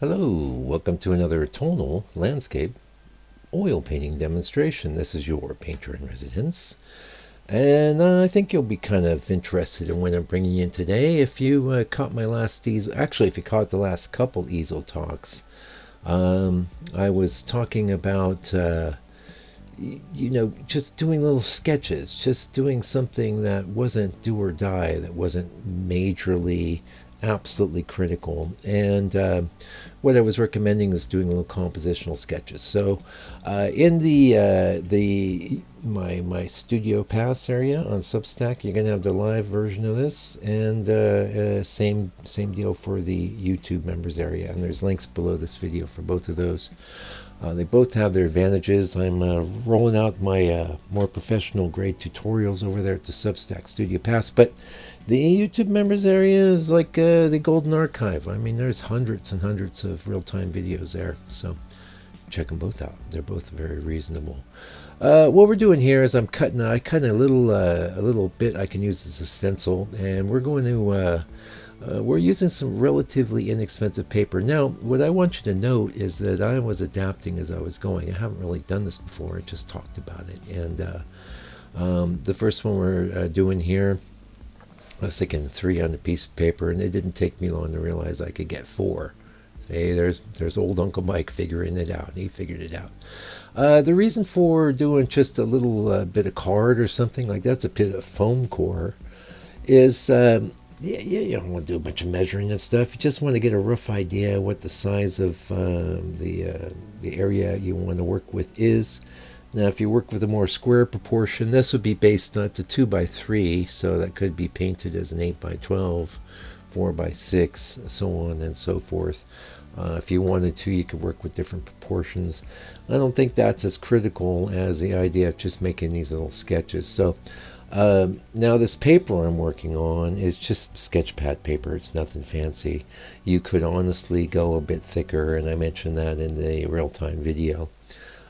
Hello, welcome to another tonal landscape oil painting demonstration. This is your painter in residence, and I think you'll be kind of interested in what I'm bringing in today. If you caught my last easel, actually, if you caught the last couple easel talks, I was talking about just doing little sketches, just doing something that wasn't do or die, that wasn't majorly, absolutely critical. And what I was recommending was doing little compositional sketches. So in the my Studio Pass area on Substack, you're gonna have the live version of this, and same deal for the YouTube members area. And there's links below this video for both of those. They both have their advantages. I'm rolling out my more professional grade tutorials over there at the Substack Studio Pass, but the YouTube members area is like the golden archive. I mean, there's hundreds and hundreds of real-time videos there, so check them both out. They're both very reasonable. What we're doing here is I cut a little bit I can use as a stencil, and we're going to we're using some relatively inexpensive paper. Now, what I want you to note is that I was adapting as I was going. I haven't really done this before. I just talked about it. And the first one we're doing here, I was thinking 3 on a piece of paper, and it didn't take me long to realize I could get 4. Hey, there's old Uncle Mike figuring it out. He figured it out. The reason for doing just a little bit of card or something like that's a bit of foam core is you don't want to do a bunch of measuring and stuff. You just want to get a rough idea what the size of the area you want to work with is. Now, if you work with a more square proportion, this would be based on it's a 2 by 3, so that could be painted as an 8 by 12, 4 by 6, so on and so forth. If you wanted to, you could work with different proportions. I don't think that's as critical as the idea of just making these little sketches. So now this paper I'm working on is just sketch pad paper. It's nothing fancy. You could honestly go a bit thicker, and I mentioned that in the real-time video.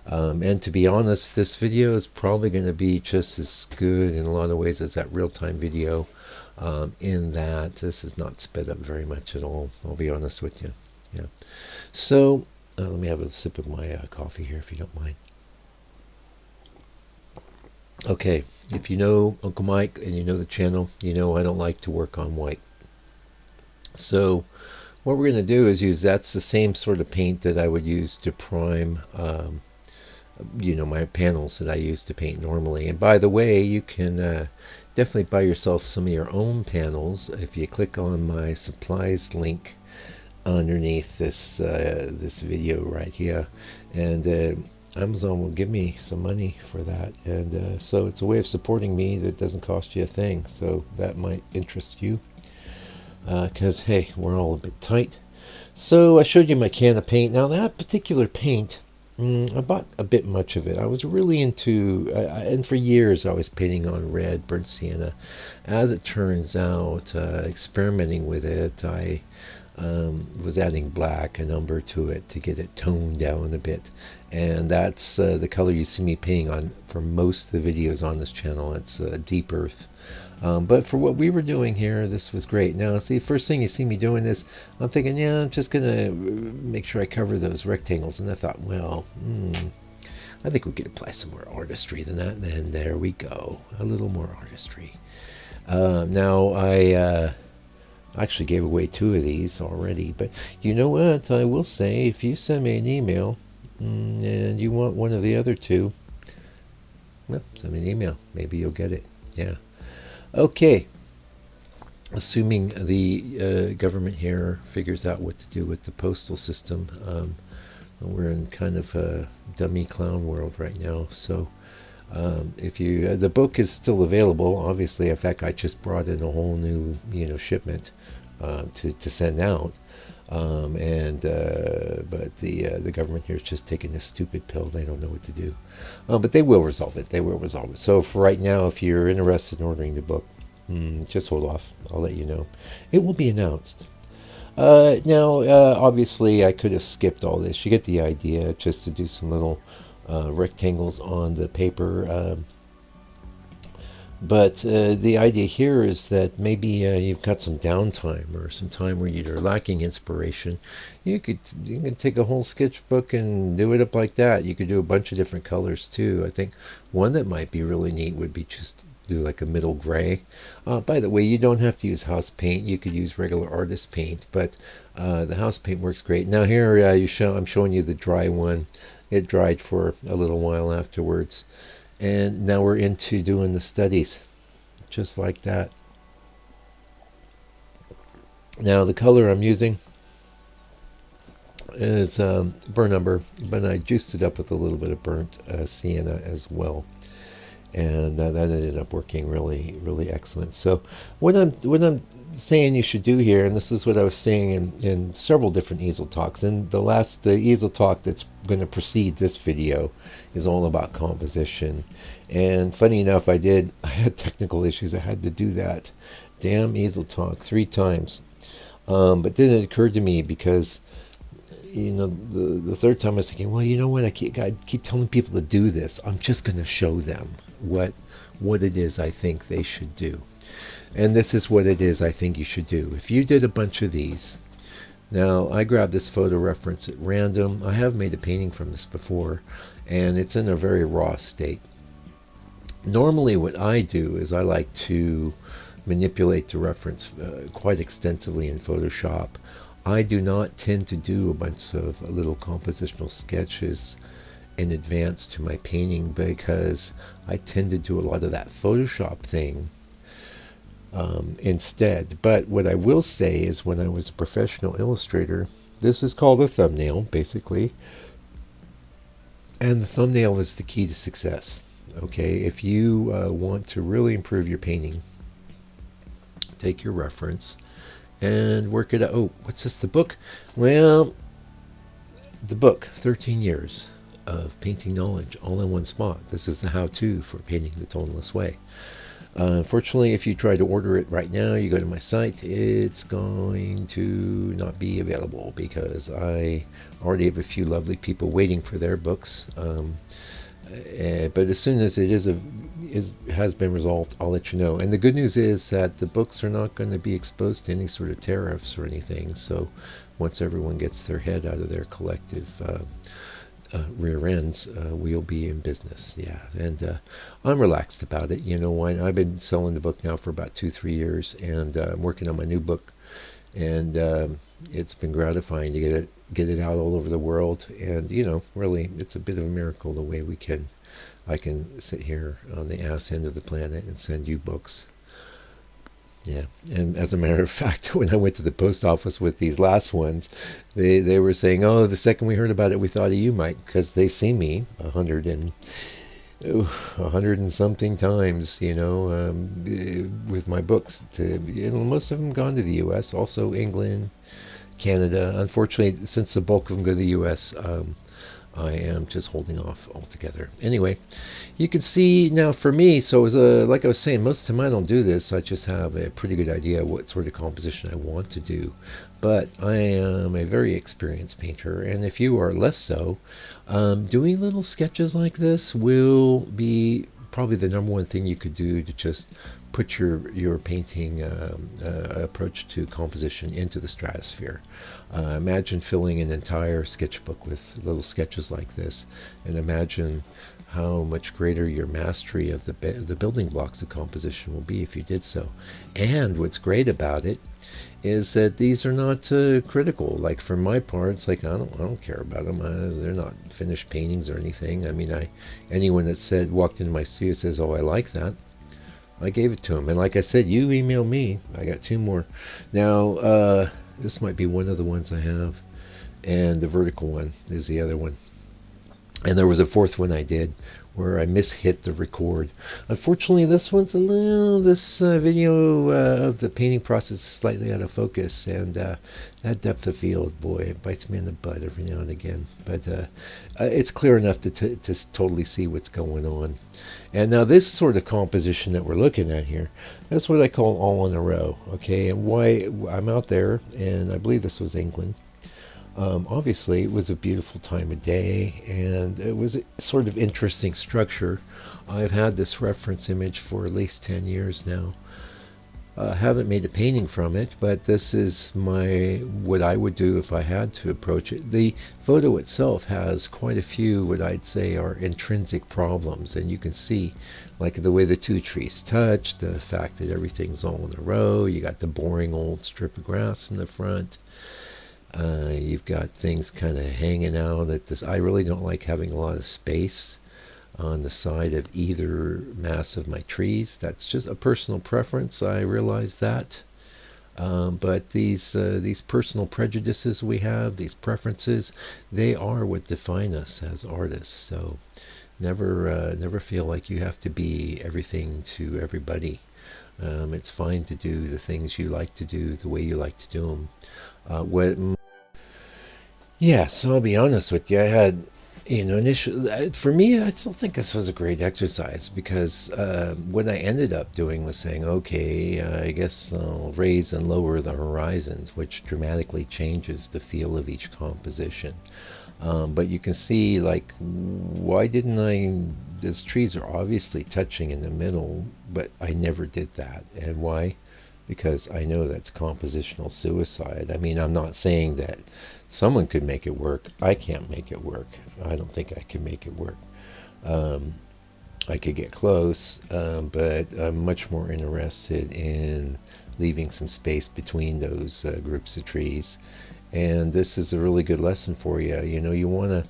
And to be honest, this video is probably going to be just as good in a lot of ways as that real-time video, in that this is not sped up very much at all. I'll be honest with you. Yeah. So let me have a sip of my coffee here, if you don't mind. Okay, if you know Uncle Mike and you know the channel, you know I don't like to work on white. So what we're going to do is that's the same sort of paint that I would use to prime my panels that I use to paint normally. And by the way, you can definitely buy yourself some of your own panels if you click on my supplies link underneath this video right here, and Amazon will give me some money for that, and so it's a way of supporting me that doesn't cost you a thing. So that might interest you, because hey, we're all a bit tight. So I showed you my can of paint. Now that particular paint, I bought a bit much of it. I was really into, and for years I was painting on red, burnt sienna. As it turns out, experimenting with it, I was adding black and umber to it to get it toned down a bit, and that's the color you see me painting on for most of the videos on this channel. It's deep earth, but for what we were doing here, this was great. Now see, first thing you see me doing this, I'm thinking, yeah, I'm just gonna make sure I cover those rectangles, and I thought, well, I think we could apply some more artistry than that, and then there we go, a little more artistry. Now I actually gave away 2 of these already, but you know what, I will say, if you send me an email and you want one of the other 2, well, send me an email, maybe you'll get it. Yeah. Okay, assuming the government here figures out what to do with the postal system. We're in kind of a dummy clown world right now, so if you the book is still available, obviously. In fact, I just brought in a whole new shipment to send out, but the government here is just taking this stupid pill. They don't know what to do, but they will resolve it. They will resolve it. So for right now, if you're interested in ordering the book, just hold off. I'll let you know. It will be announced. Now, obviously, I could have skipped all this. You get the idea. Just to do some little rectangles on the paper. But the idea here is that maybe you've got some downtime or some time where you're lacking inspiration. You can take a whole sketchbook and do it up like that. You could do a bunch of different colors too. I think one that might be really neat would be just do like a middle gray. By the way, you don't have to use house paint. You could use regular artist paint, but the house paint works great. Now here I'm showing you the dry one. It dried for a little while afterwards. And now we're into doing the studies, just like that. Now the color I'm using is burnt umber, but I juiced it up with a little bit of burnt sienna as well, and that ended up working really excellent. So what I'm saying you should do here, and this is what I was saying in several different easel talks, and the easel talk that's going to precede this video is all about composition. And funny enough, I had technical issues. I had to do that damn easel talk 3 times, but then it occurred to me, because the third time I was thinking, well, you know what, I keep telling people to do this. I'm just going to show them what it is I think they should do. And this is what it is I think you should do. If you did a bunch of these, now I grabbed this photo reference at random. I have made a painting from this before, and it's in a very raw state. Normally what I do is I like to manipulate the reference quite extensively in Photoshop. I do not tend to do a bunch of little compositional sketches in advance to my painting, because I tend to do a lot of that Photoshop thing instead. But what I will say is, when I was a professional illustrator, this is called a thumbnail, basically. And the thumbnail is the key to success. Okay, if you want to really improve your painting, take your reference and work it out. Oh, what's this, the book? Well, the book, 13 Years of Painting Knowledge, all in one spot. This is the how-to for painting the toneless way. Unfortunately, if you try to order it right now, you go to my site, it's going to not be available, because I already have a few lovely people waiting for their books. But as soon as it has been resolved, I'll let you know. And the good news is that the books are not going to be exposed to any sort of tariffs or anything. So once everyone gets their head out of their collective rear ends, we'll be in business. Yeah, and I'm relaxed about it. You know why? I've been selling the book now for about 2-3 years, and I'm working on my new book, and it's been gratifying to get it out all over the world. And really, it's a bit of a miracle the way I can sit here on the ass end of the planet and send you books. Yeah, and as a matter of fact, when I went to the post office with these last ones, they were saying, "Oh, the second we heard about it, we thought of you, Mike," because they've seen me 100 and something times, with my books. Most of them gone to the U.S., also England, Canada. Unfortunately, since the bulk of them go to the U.S., I am just holding off altogether. Anyway, you can see now for me, so like I was saying, most of the time I don't do this. I just have a pretty good idea what sort of composition I want to do. But I am a very experienced painter, and if you are less so, doing little sketches like this will be probably the number one thing you could do to just put your painting approach to composition into the stratosphere. Imagine filling an entire sketchbook with little sketches like this, and imagine how much greater your mastery of the building blocks of composition will be if you did so. And what's great about it is that these are not critical. Like for my part, it's like I don't care about them. They're not finished paintings or anything. I mean, anyone that walked into my studio says, "Oh, I like that," I gave it to them. And like I said, you email me. I got 2 more. Now, this might be one of the ones I have, and the vertical one is the other one. And there was a 4th one I did where I mishit the record. Unfortunately, this video of the painting process is slightly out of focus, and that depth of field, boy, it bites me in the butt every now and again. But it's clear enough to totally see what's going on. And now this sort of composition that we're looking at here, that's what I call all in a row. Okay, and why I'm out there, and I believe this was England. Obviously, it was a beautiful time of day, and it was a sort of interesting structure. I've had this reference image for at least 10 years now. Haven't made a painting from it, but this is my what I would do if I had to approach it. The photo itself has quite a few what I'd say are intrinsic problems, and you can see like the way the two trees touch, the fact that everything's all in a row. You got the boring old strip of grass in the front. You've got things kind of hanging out at this. I really don't like having a lot of space on the side of either mass of my trees. That's just a personal preference. I realize that. But these personal prejudices we have, these preferences, they are what define us as artists. So never feel like you have to be everything to everybody. It's fine to do the things you like to do the way you like to do them. What Yeah, so I'll be honest with you. I had, initially, for me, I still think this was a great exercise because what I ended up doing was saying, okay, I guess I'll raise and lower the horizons, which dramatically changes the feel of each composition. But you can see, like, why didn't I? These trees are obviously touching in the middle, but I never did that. And why? Because I know that's compositional suicide. I mean, I'm not saying that someone could make it work. I can't make it work. I don't think I can make it work. Um, I could get close, but I'm much more interested in leaving some space between those groups of trees. And this is a really good lesson for you. You want to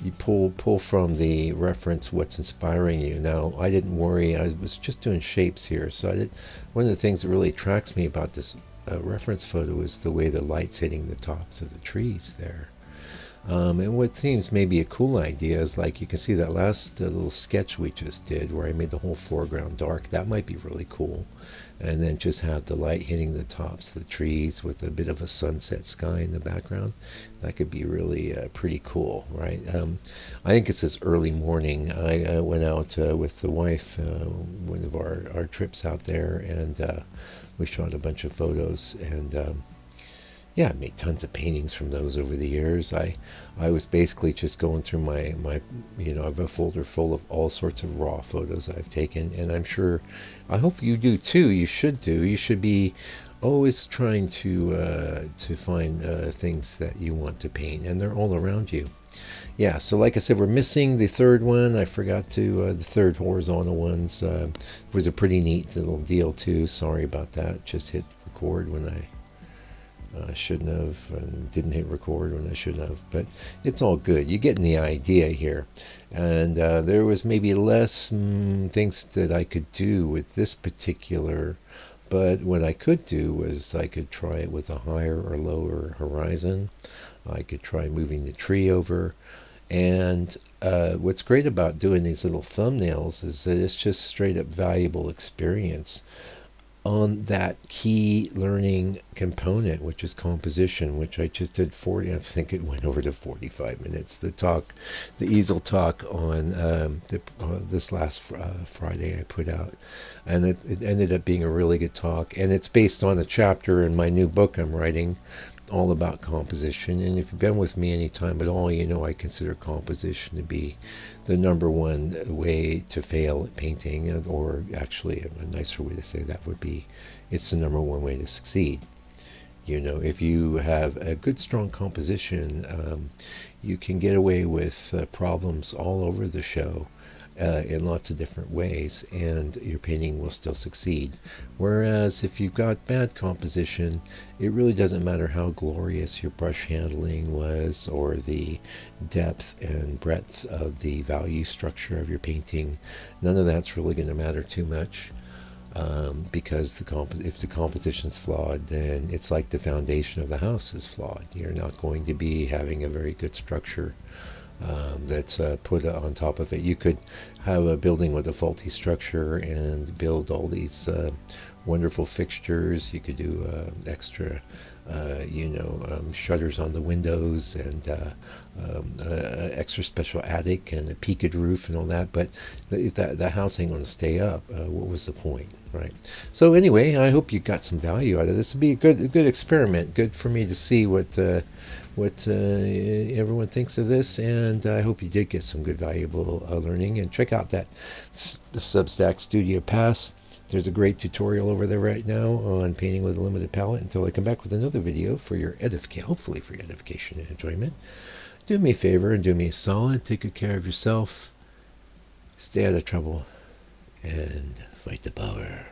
you pull from the reference what's inspiring you. Now, I didn't worry. I was just doing shapes here, so I did. One of the things that really attracts me about this reference photo is the way the light's hitting the tops of the trees there. And what seems maybe a cool idea is like you can see that last little sketch we just did where I made the whole foreground dark. That might be really cool. And then just have the light hitting the tops of the trees with a bit of a sunset sky in the background. That could be really pretty cool, right? I think it's this early morning. I went out with the wife, one of our trips out there, and we shot a bunch of photos. And yeah, I made tons of paintings from those over the years. I was basically just going through my I have a folder full of all sorts of raw photos I've taken, and I'm sure, I hope you do too. You should do. You should be always trying to find things that you want to paint, and they're all around you. Yeah, so like I said, we're missing the third one. I forgot to the third horizontal ones. Was a pretty neat little deal too. Sorry about that. Just hit record when I shouldn't have, and didn't hit record when I should have, but it's all good. You're getting the idea here. And there was maybe less things that I could do with this particular, but what I could do was I could try it with a higher or lower horizon. I could try moving the tree over. And what's great about doing these little thumbnails is that it's just straight up valuable experience on that key learning component, which is composition, which I just did 40. I think it went over to 45 minutes. The easel talk on this last Friday I put out, and it ended up being a really good talk. And it's based on a chapter in my new book I'm writing, all about composition. And if you've been with me any time at all, you know I consider composition to be the number one way to fail at painting, or actually a nicer way to say that would be it's the number one way to succeed. If you have a good strong composition, you can get away with problems all over the show in lots of different ways, and your painting will still succeed. Whereas if you've got bad composition, it really doesn't matter how glorious your brush handling was or the depth and breadth of the value structure of your painting. None of that's really going to matter too much. Because if the composition's flawed, then it's like the foundation of the house is flawed. You're not going to be having a very good structure that's put on top of it. You could have a building with a faulty structure and build all these wonderful fixtures. You could do extra shutters on the windows, and extra special attic and a peaked roof and all that. But if that house ain't going to stay up, what was the point, right? So anyway, I hope you got some value out of this. It'd be a good experiment. Good for me to see what everyone thinks of this, and I hope you did get some good valuable learning. And check out that Substack Studio Pass. There's a great tutorial over there right now on painting with a limited palette. Until I come back with another video for your edification, hopefully for your edification and enjoyment, do me a favor and do me a solid. Take good care of yourself. Stay out of trouble and fight the power.